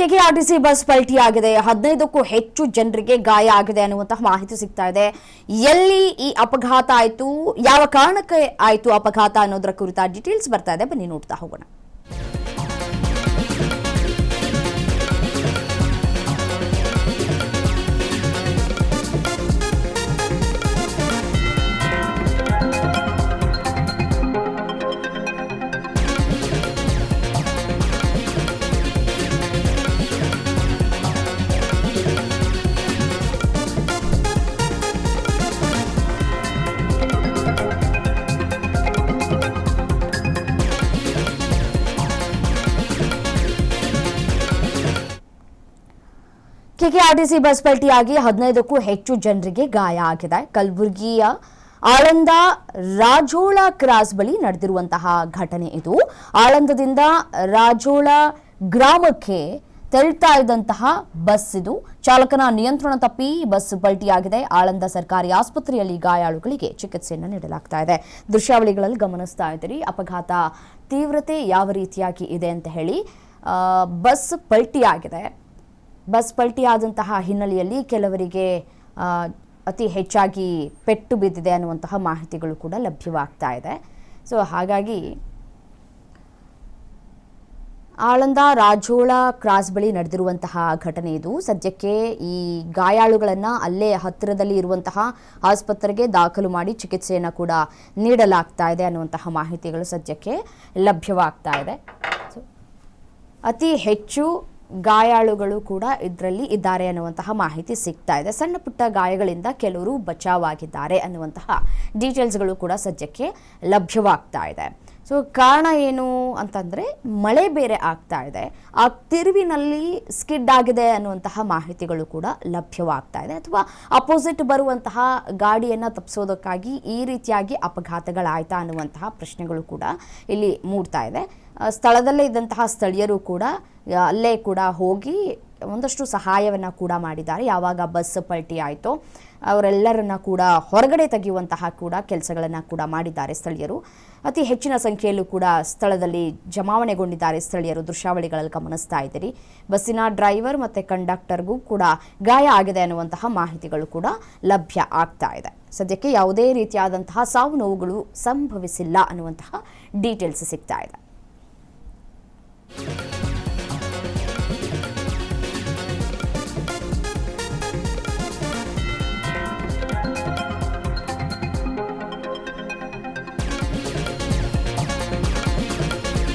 KKRTC bus ಪಲ್ಟಿಯಾಗಿದೆ. 15ಕ್ಕೂ ಹೆಚ್ಚು ಜನರಿಗೆ ಗಾಯ ಆಗಿದೆ ಅನ್ನುವಂತಹ ಮಾಹಿತಿ ಸಿಗ್ತಾ ಇದೆ. ಎಲ್ಲಿ ಈ ಅಪಘಾತ ಆಯಿತು, ಯಾವ ಕಾರಣಕ್ಕೆ ಆಯಿತು ಅಪಘಾತ ಅನ್ನೋದರ ಕುರಿತ ಡೀಟೇಲ್ಸ್ ಬರ್ತಾ ಇದೆ, ಬನ್ನಿ ನೋಡ್ತಾ ಹೋಗೋಣ. ಕೆಕೆಆರ್ಟಿಸಿ ಬಸ್ ಪಲ್ಟಿಯಾಗಿ 15ಕ್ಕೂ ಹೆಚ್ಚು ಜನರಿಗೆ ಗಾಯ ಆಗಿದೆ. ಕಲಬುರಗಿಯ ಆಳಂದ ರಾಜೋಳ ಕ್ರಾಸ್ ಬಳಿ ನಡೆದಿರುವಂತಹ ಘಟನೆ ಇದು. ಆಳಂದದಿಂದ ರಾಜೋಳ ಗ್ರಾಮಕ್ಕೆ ತೆರಳ್ತಾ ಇದ್ದಂತಹ ಬಸ್ ಇದು. ಚಾಲಕನ ನಿಯಂತ್ರಣ ತಪ್ಪಿ ಬಸ್ ಪಲ್ಟಿಯಾಗಿದೆ. ಆಳಂದ ಸರ್ಕಾರಿ ಆಸ್ಪತ್ರೆಯಲ್ಲಿ ಗಾಯಾಳುಗಳಿಗೆ ಚಿಕಿತ್ಸೆಯನ್ನು ನೀಡಲಾಗ್ತಾ ಇದೆ. ದೃಶ್ಯಾವಳಿಗಳಲ್ಲಿ ಗಮನಿಸ್ತಾ ಇದ್ದೀರಿ ಅಪಘಾತ ತೀವ್ರತೆ ಯಾವ ರೀತಿಯಾಗಿ ಇದೆ ಅಂತ ಹೇಳಿ. ಬಸ್ ಪಲ್ಟಿಯಾಗಿದೆ. ಬಸ್ ಪಲ್ಟಿಯಾದಂತಹ ಹಿನ್ನೆಲೆಯಲ್ಲಿ ಕೆಲವರಿಗೆ ಅತಿ ಹೆಚ್ಚಾಗಿ ಪೆಟ್ಟು ಬಿದ್ದಿದೆ ಅನ್ನುವಂತಹ ಮಾಹಿತಿಗಳು ಕೂಡ ಲಭ್ಯವಾಗ್ತಾ ಇದೆ. ಸೊ ಹಾಗಾಗಿ ಆಳಂದ ರಾಜೋಳ ಕ್ರಾಸ್ ಬಳಿ ನಡೆದಿರುವಂತಹ ಘಟನೆ ಇದು. ಸದ್ಯಕ್ಕೆ ಈ ಗಾಯಾಳುಗಳನ್ನು ಅಲ್ಲೇ ಹತ್ತಿರದಲ್ಲಿ ಇರುವಂತಹ ಆಸ್ಪತ್ರೆಗೆ ದಾಖಲು ಮಾಡಿ ಚಿಕಿತ್ಸೆಯನ್ನು ಕೂಡ ನೀಡಲಾಗ್ತಾ ಇದೆ ಅನ್ನುವಂತಹ ಮಾಹಿತಿಗಳು ಸದ್ಯಕ್ಕೆ ಲಭ್ಯವಾಗ್ತಾ ಇದೆ. ಅತಿ ಹೆಚ್ಚು ಗಾಯಾಳುಗಳು ಕೂಡ ಇದರಲ್ಲಿ ಇದ್ದಾರೆ ಅನ್ನುವಂತಹ ಮಾಹಿತಿ ಸಿಗ್ತಾ ಇದೆ. ಸಣ್ಣ ಪುಟ್ಟ ಗಾಯಗಳಿಂದ ಕೆಲವರು ಬಚಾವಾಗಿದ್ದಾರೆ ಅನ್ನುವಂತಹ ಡೀಟೇಲ್ಸ್ಗಳು ಕೂಡ ಸದ್ಯಕ್ಕೆ ಲಭ್ಯವಾಗ್ತಾ ಇದೆ. ಸೊ ಕಾರಣ ಏನು ಅಂತಂದರೆ ಮಳೆ ಬೇರೆ ಆಗ್ತಾ ಇದೆ. ಆ ತಿರುವಿನಲ್ಲಿ ಸ್ಕಿಡ್ ಆಗಿದೆ ಅನ್ನುವಂತಹ ಮಾಹಿತಿಗಳು ಕೂಡ ಲಭ್ಯವಾಗ್ತಾ ಇದೆ. ಅಥವಾ ಅಪೋಸಿಟ್ ಬರುವಂತಹ ಗಾಡಿಯನ್ನು ತಪ್ಪಿಸೋದಕ್ಕಾಗಿ ಈ ರೀತಿಯಾಗಿ ಅಪಘಾತಗಳಾಯ್ತಾ ಅನ್ನುವಂತಹ ಪ್ರಶ್ನೆಗಳು ಕೂಡ ಇಲ್ಲಿ ಮೂಡ್ತಾ ಇದೆ. ಸ್ಥಳದಲ್ಲೇ ಇದ್ದಂತಹ ಸ್ಥಳೀಯರು ಕೂಡ ಅಲ್ಲೇ ಕೂಡ ಹೋಗಿ ಒಂದಷ್ಟು ಸಹಾಯವನ್ನು ಕೂಡ ಮಾಡಿದ್ದಾರೆ. ಯಾವಾಗ ಬಸ್ ಪಲ್ಟಿ ಆಯಿತೋ ಅವರೆಲ್ಲರನ್ನ ಕೂಡ ಹೊರಗಡೆ ತೆಗೆಯುವಂತಹ ಕೂಡ ಕೆಲಸಗಳನ್ನು ಕೂಡ ಮಾಡಿದ್ದಾರೆ ಸ್ಥಳೀಯರು. ಅತಿ ಹೆಚ್ಚಿನ ಸಂಖ್ಯೆಯಲ್ಲೂ ಕೂಡ ಸ್ಥಳದಲ್ಲಿ ಜಮಾವಣೆಗೊಂಡಿದ್ದಾರೆ ಸ್ಥಳೀಯರು. ದೃಶ್ಯಾವಳಿಗಳಲ್ಲಿ ಗಮನಿಸ್ತಾ ಇದ್ದೀರಿ. ಬಸ್ಸಿನ ಡ್ರೈವರ್ ಮತ್ತು ಕಂಡಕ್ಟರ್ಗೂ ಕೂಡ ಗಾಯ ಆಗಿದೆ ಅನ್ನುವಂತಹ ಮಾಹಿತಿಗಳು ಕೂಡ ಲಭ್ಯ ಆಗ್ತಾ ಇದೆ. ಸದ್ಯಕ್ಕೆ ಯಾವುದೇ ರೀತಿಯಾದಂತಹ ಸಾವು ನೋವುಗಳು ಸಂಭವಿಸಿಲ್ಲ ಅನ್ನುವಂತಹ ಡೀಟೇಲ್ಸ್ ಸಿಗ್ತಾ ಇದೆ.